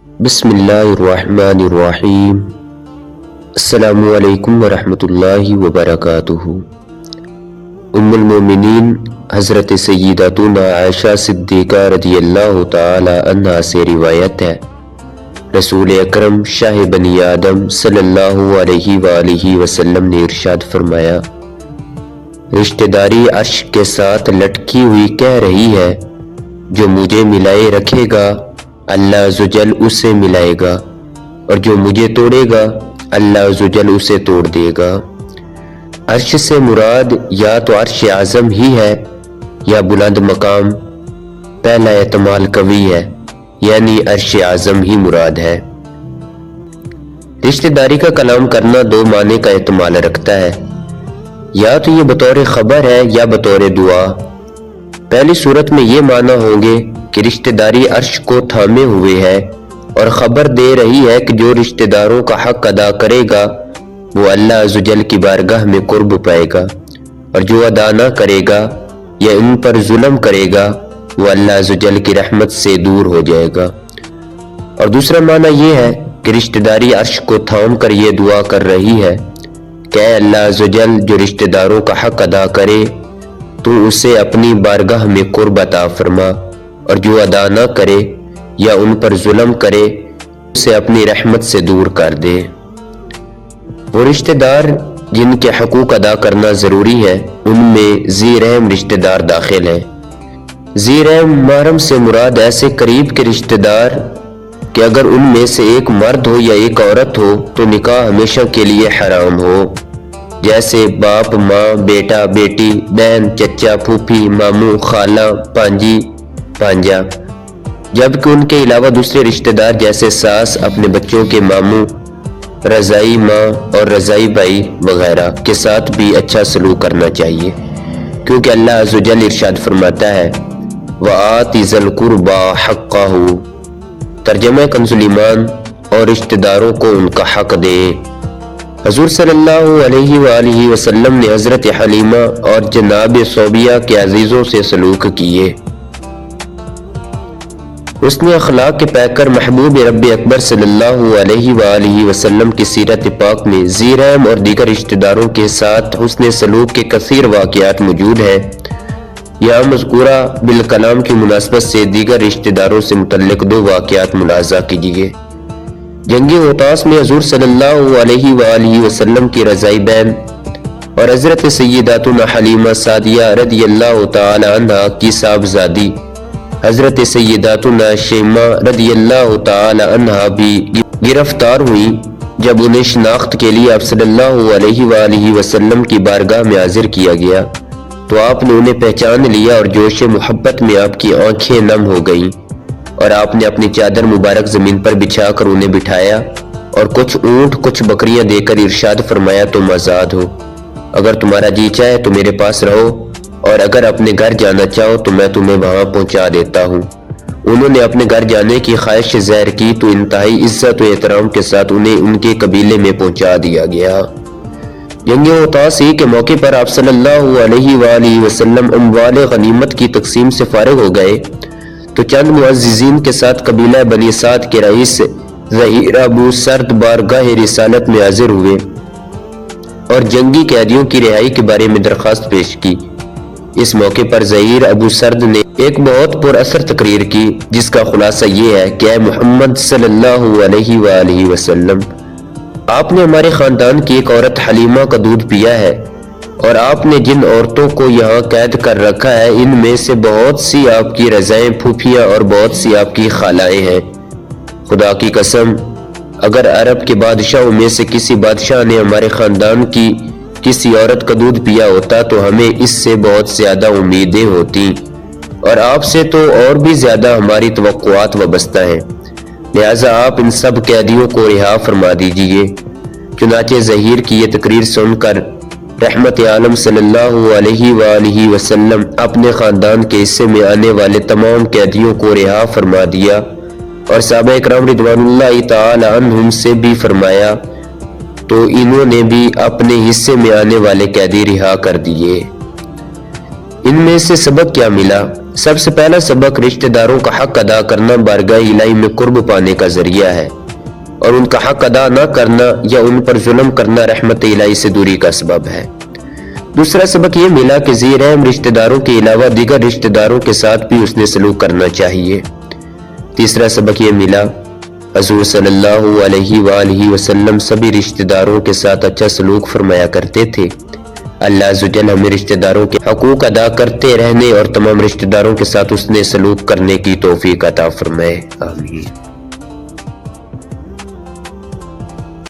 بسم اللہ الرحمن الرحیم۔ السلام علیکم ورحمۃ اللہ وبرکاتہ۔ ام المومنین حضرت سیداتنا عائشہ صدیقہ رضی اللہ تعالی عنہا سے روایت ہے، رسول اکرم شاہ بنی آدم صلی اللہ علیہ وآلہ وسلم نے ارشاد فرمایا، رشتہ داری عرش کے ساتھ لٹکی ہوئی کہہ رہی ہے، جو مجھے ملائے رکھے گا اللہ عزوجل اسے ملائے گا، اور جو مجھے توڑے گا اللہ عزوجل اسے توڑ دے گا۔ عرش سے مراد یا تو عرش اعظم ہی ہے یا بلند مقام، پہلا احتمال قوی ہے، یعنی عرش اعظم ہی مراد ہے۔ رشتہ داری کا کلام کرنا دو معنی کا احتمال رکھتا ہے، یا تو یہ بطور خبر ہے یا بطور دعا۔ پہلی صورت میں یہ معنی ہوں گے کہ رشتہ داری عرش کو تھامے ہوئے ہے اور خبر دے رہی ہے کہ جو رشتہ داروں کا حق ادا کرے گا وہ اللہ عزوجل کی بارگاہ میں قرب پائے گا، اور جو ادا نہ کرے گا یا ان پر ظلم کرے گا وہ اللہ عزوجل کی رحمت سے دور ہو جائے گا۔ اور دوسرا معنی یہ ہے کہ رشتہ داری عرش کو تھام کر یہ دعا کر رہی ہے کہ اے اللہ عزوجل، جو رشتہ داروں کا حق ادا کرے تو اسے اپنی بارگاہ میں قرب عطا فرما، اور جو ادا نہ کرے یا ان پر ظلم کرے اسے اپنی رحمت سے دور کر دے۔ وہ رشتہ دار جن کے حقوق ادا کرنا ضروری ہے ان میں ذی رحم رشتہ دار داخل ہیں۔ ذی رحم محرم سے مراد ایسے قریب کے رشتہ دار کہ اگر ان میں سے ایک مرد ہو یا ایک عورت ہو تو نکاح ہمیشہ کے لیے حرام ہو، جیسے باپ، ماں، بیٹا، بیٹی، بہن، چچا، پھوپھی، ماموں، خالہ، پانجی، پانجا، جبکہ ان کے علاوہ دوسرے رشتہ دار جیسے ساس، اپنے بچوں کے ماموں، رضائی ماں اور رضائی بھائی وغیرہ کے ساتھ بھی اچھا سلوک کرنا چاہیے، کیونکہ اللہ عزوجل ارشاد فرماتا ہے وَآتِ ذِی الْقُرْبَى حَقَّهُ، ترجمہ کنز ایمان، اور رشتہ داروں کو ان کا حق دے۔ حضور صلی اللہ علیہ وآلہ وسلم نے حضرت حلیمہ اور جناب صوبیہ کے عزیزوں سے سلوک کیے۔ اس نے اخلاق کے پیکر محبوب رب اکبر صلی اللہ علیہ وآلہ وسلم کی سیرت پاک میں ذی رحم اور دیگر رشتہ داروں کے ساتھ حسن سلوک کے کثیر واقعات موجود ہیں۔ یہاں مذکورہ بالکلام کی مناسبت سے دیگر رشتہ داروں سے متعلق دو واقعات ملاحظہ کیجیے۔ جنگ اوطاس میں حضور صلی اللہ علیہ وآلہ وسلم کی رضائی بہن اور حضرت سیداتنا حلیمہ سعدیہ رضی اللہ تعالی عنہا کی صاحبزادی حضرت سیداتنا شیمہ رضی اللہ تعالی عنہا بھی گرفتار ہوئی۔ جب انہیں شناخت کے لیے آپ صلی اللہ علیہ وآلہ وسلم کی بارگاہ میں حاضر کیا گیا تو آپ نے انہیں پہچان لیا اور جوش محبت میں آپ کی آنکھیں نم ہو گئیں، اور آپ نے اپنی چادر مبارک زمین پر بچھا کر انہیں بٹھایا اور کچھ اونٹ کچھ بکریاں دے کر ارشاد فرمایا تم آزاد ہو، اگر تمہارا جی چاہے تو میرے پاس رہو، اور اگر اپنے گھر جانا چاہو تو میں تمہیں وہاں پہنچا دیتا ہوں۔ انہوں نے اپنے گھر جانے کی خواہش ظاہر کی تو انتہائی عزت و احترام کے ساتھ انہیں ان کے قبیلے میں پہنچا دیا گیا۔ جنگ اوطاس کے موقع پر آپ صلی اللہ علیہ وآلہ وسلم اموال غنیمت کی تقسیم سے فارغ ہو گئے تو چند معززین کے ساتھ قبیلہ بنی سعد کے رئیس ظہیر ابو سرد بارگاہ رسالت میں حاضر ہوئے اور جنگی قیدیوں کی رہائی کے بارے میں درخواست پیش کی۔ اس موقع پر ظہیر ابو سرد نے ایک بہت پر اثر تقریر کی جس کا خلاصہ یہ ہے کہ اے محمد صلی اللہ علیہ وآلہ وسلم، آپ نے ہمارے خاندان کی ایک عورت حلیمہ کا دودھ پیا ہے، اور آپ نے جن عورتوں کو یہاں قید کر رکھا ہے ان میں سے بہت سی آپ کی رضائیں پھوپھیاں اور بہت سی آپ کی خالائیں ہیں۔ خدا کی قسم، اگر عرب کے بادشاہوں میں سے کسی بادشاہ نے ہمارے خاندان کی کسی عورت کا دودھ پیا ہوتا تو ہمیں اس سے بہت زیادہ امیدیں ہوتی، اور آپ سے تو اور بھی زیادہ ہماری توقعات وابستہ ہیں، لہٰذا آپ ان سب قیدیوں کو رہا فرما دیجیے۔ چنانچہ ظہیر کی یہ تقریر سن کر رحمت عالم صلی اللہ علیہ وآلہ وسلم اپنے خاندان کے حصے میں آنے والے تمام قیدیوں کو رہا فرما دیا، اور صحابہ اکرام رضوان اللہ تعالی عنہم سے بھی فرمایا تو انہوں نے بھی اپنے حصے میں آنے والے قیدی رہا کر دیے۔ ان میں سے سبق کیا ملا؟ سب سے پہلا سبق رشتہ داروں کا حق ادا کرنا بارگاہ الہی میں قرب پانے کا ذریعہ ہے، اور ان کا حق ادا نہ کرنا یا ان پر ظلم کرنا رحمت الہی سے دوری کا سبب ہے۔ دوسرا سبق یہ ملا کہ ذی رحم رشتہ داروں کے علاوہ دیگر رشتہ داروں کے ساتھ بھی اس نے سلوک کرنا چاہیے۔ تیسرا سبق یہ ملا حضور صلی اللہ علیہ وآلہ وسلم سبھی رشتہ داروں کے ساتھ اچھا سلوک فرمایا کرتے تھے۔ اللہ عز و جل ہمیں رشتہ داروں کے حقوق ادا کرتے رہنے اور تمام رشتہ داروں کے ساتھ اس نے سلوک کرنے کی توفیق عطا فرمائے، آمین۔